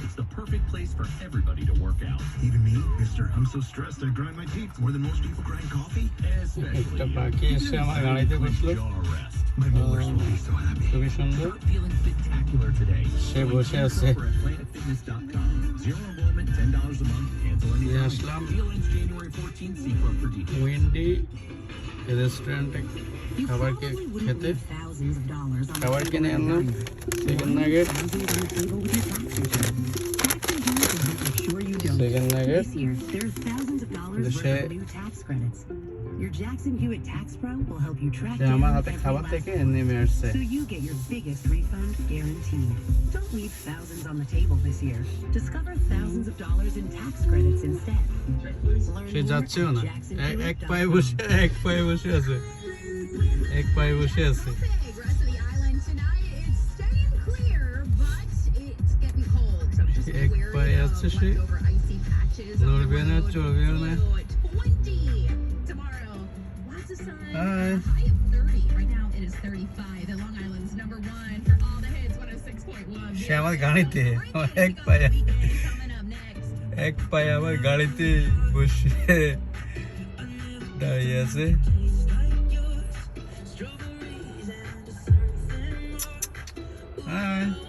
It's the perfect place for everybody to work out. Even me, mister, I'm so stressed I grind my teeth more than most people grind coffee. Especially একটা পাখি এসে আমার গাড়িতে বসলো jaw rest. My molars will be so happy. খুবই সুন্দর Start feeling spectacular today. সে বসে আছে Over at planetfitness.com. Zero enrollment, $10 a month. Cancel নিয়ে anytime. Aslam Deal ends January 14th. See club for details. Windy রেস্টুরেন্টে খাবার খেতে খাবার কিনে আনলাম chicken nugget chicken nugget say Your Jackson Hewitt Tax Pro will help you track সে আমার হাতে খাবার থেকে নেমে আসছে so you get your biggest refund guaranteed. Don't leave thousands on the table this year. Discover thousands of dollars in tax credits instead. সে যাচ্ছেও না এক পায়ে বসে এক পায়ে বসে আছে এক পায়ে বসে আছে এক পায়ে আছে সে নড়বে না চড়বেও না Hi. সে আমার গাড়িতে এক পায়ে আমার গাড়িতে বসে দাঁড়িয়ে আছে Hi.